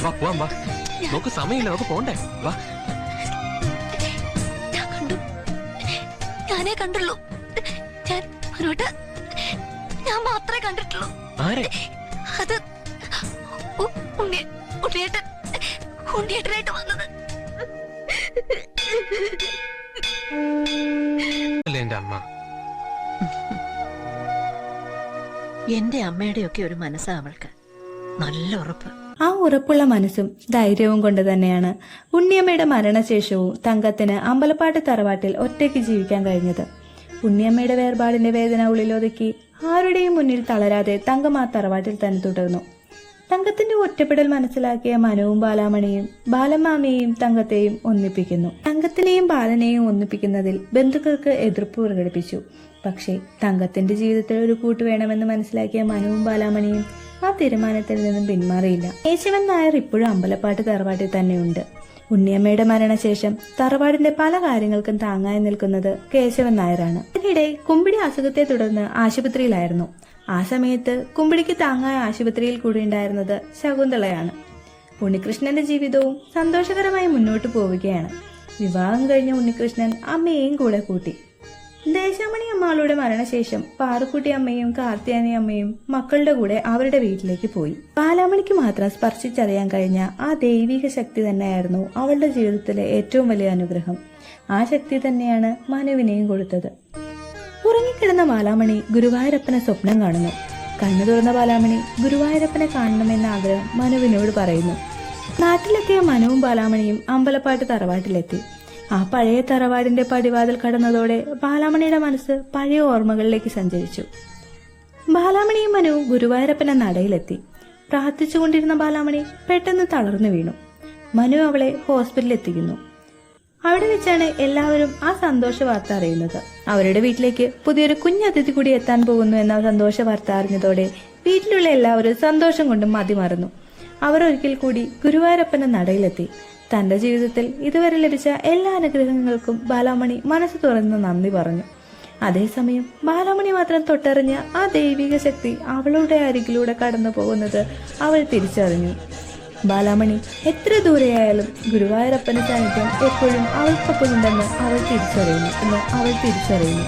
വാ പോവാം, വാ. നമുക്ക് സമയമില്ല, നമുക്ക് പോണ്ടേ, വാ. ഞാൻ കണ്ടു, ഞാനേ കണ്ടുള്ളൂ. ഞാൻ മാത്രമേ കണ്ടിട്ടുള്ളൂ. ആരെ? അത് ഉണ്ണിയേട്ടനായിട്ട് വന്നത്. എന്റെ അമ്മ, എന്റെ അമ്മയുടെയൊക്കെ ഒരു മനസ്സാ അവൾക്ക്. നല്ല ഉറപ്പ്. ആ ഉറപ്പുള്ള മനസ്സും ധൈര്യവും കൊണ്ട് തന്നെയാണ് ഉണ്ണിയമ്മയുടെ മരണശേഷവും തങ്കത്തിന് അമ്പലപ്പാട്ട് തറവാട്ടിൽ ഒറ്റയ്ക്ക് ജീവിക്കാൻ കഴിഞ്ഞത്. ഉണ്ണിയമ്മയുടെ വേർപാടിന്റെ വേദന ഉള്ളിലൊതുക്കി ആരുടെയും മുന്നിൽ തളരാതെ തങ്കം ആ തറവാട്ടിൽ തന്നെ തുടർന്നു. തങ്കത്തിന്റെ ഒറ്റപ്പെടൽ മനസ്സിലാക്കിയ മനുവും ബാലാമണിയും ബാലമാമയെയും തങ്കത്തെയും ഒന്നിപ്പിക്കുന്നു. തങ്കത്തിനെയും ബാലനെയും ഒന്നിപ്പിക്കുന്നതിൽ ബന്ധുക്കൾക്ക് എതിർപ്പ് പ്രകടിപ്പിച്ചു. പക്ഷേ തങ്കത്തിന്റെ ജീവിതത്തിൽ ഒരു കൂട്ട് വേണമെന്ന് മനസ്സിലാക്കിയ മനുവും ബാലാമണിയും ആ തീരുമാനത്തിൽ നിന്നും പിന്മാറിയില്ല. കേശവൻ നായർ ഇപ്പോഴും അമ്പലപ്പാട്ട് തറവാട്ടിൽ തന്നെയുണ്ട്. ഉണ്ണിയമ്മയുടെ മരണശേഷം തറവാടിന്റെ പല കാര്യങ്ങൾക്കും താങ്ങായി നിൽക്കുന്നത് കേശവൻ നായരാണ്. ഇതിനിടെ കുമ്പിടി അസുഖത്തെ തുടർന്ന് ആശുപത്രിയിലായിരുന്നു. ആ സമയത്ത് കുമ്പിടിക്ക് താങ്ങായ ആശുപത്രിയിൽ കൂടി ഉണ്ടായിരുന്നത് ശകുന്തളയാണ്. ഉണ്ണികൃഷ്ണന്റെ ജീവിതവും സന്തോഷകരമായി മുന്നോട്ട് പോവുകയാണ്. വിവാഹം കഴിഞ്ഞ ഉണ്ണികൃഷ്ണൻ അമ്മയെയും കൂടെ കൂട്ടി. ദേശാമണി അമ്മാളുടെ മരണശേഷം പാറുക്കുട്ടി അമ്മയും കാർത്തിയാനി അമ്മയും മക്കളുടെ കൂടെ അവരുടെ വീട്ടിലേക്ക് പോയി. ബാലാമണിക്ക് മാത്രം സ്പർശിച്ചറിയാൻ കഴിഞ്ഞ ആ ദൈവിക ശക്തി തന്നെയായിരുന്നു അവളുടെ ജീവിതത്തിലെ ഏറ്റവും വലിയ അനുഗ്രഹം. ആ ശക്തി തന്നെയാണ് മനുവിനെയും കൊടുത്തത്. ഉറങ്ങിക്കിടന്ന ബാലാമണി ഗുരുവായൂരപ്പനെ സ്വപ്നം കാണുന്നു. കണ്ണു തുറന്ന ബാലാമണി ഗുരുവായൂരപ്പനെ കാണണമെന്ന ആഗ്രഹം മനുവിനോട് പറയുന്നു. നാട്ടിലെത്തിയ മനുവും ബാലാമണിയും അമ്പലപ്പാട്ട് തറവാട്ടിലെത്തി. ആ പഴയ തറവാടിന്റെ പടിവാതിൽ കടന്നതോടെ ബാലാമണിയുടെ മനസ്സ് പഴയ ഓർമ്മകളിലേക്ക് സഞ്ചരിച്ചു. ബാലാമണിയും മനുവും ഗുരുവായൂരപ്പന്റെ നടയിലെത്തി. പ്രാർത്ഥിച്ചുകൊണ്ടിരുന്ന ബാലാമണി പെട്ടെന്ന് തളർന്നു വീണു. മനു അവളെ ഹോസ്പിറ്റലിൽ എത്തിക്കുന്നു. അവിടെ വെച്ചാണ് എല്ലാവരും ആ സന്തോഷ വാർത്ത അറിയുന്നത്. അവരുടെ വീട്ടിലേക്ക് പുതിയൊരു കുഞ്ഞതിഥി കൂടി എത്താൻ പോകുന്നു എന്ന സന്തോഷ വാർത്ത അറിഞ്ഞതോടെ വീട്ടിലുള്ള എല്ലാവരും സന്തോഷം കൊണ്ട് മതിമറന്നു. അവർ ഒരിക്കൽ കൂടി ഗുരുവായൂരപ്പന്റെ നടയിലെത്തി. തന്റെ ജീവിതത്തിൽ ഇതുവരെ ലഭിച്ച എല്ലാ അനുഗ്രഹങ്ങൾക്കും ബാലാമണി മനസ്സ് തുറന്ന് നന്ദി പറഞ്ഞു. അതേസമയം ബാലാമണി മാത്രം തൊട്ടറിഞ്ഞ ആ ദൈവിക ശക്തി അവളുടെ അരികിലൂടെ കടന്നു പോകുന്നത് അവൾ തിരിച്ചറിഞ്ഞു. ബാലാമണി എത്ര ദൂരെയായാലും ഗുരുവായൂരപ്പന്റെ സാന്നിധ്യം എപ്പോഴും അവൾക്കൊപ്പമുണ്ടെന്ന് അവൾ തിരിച്ചറിയുന്നു.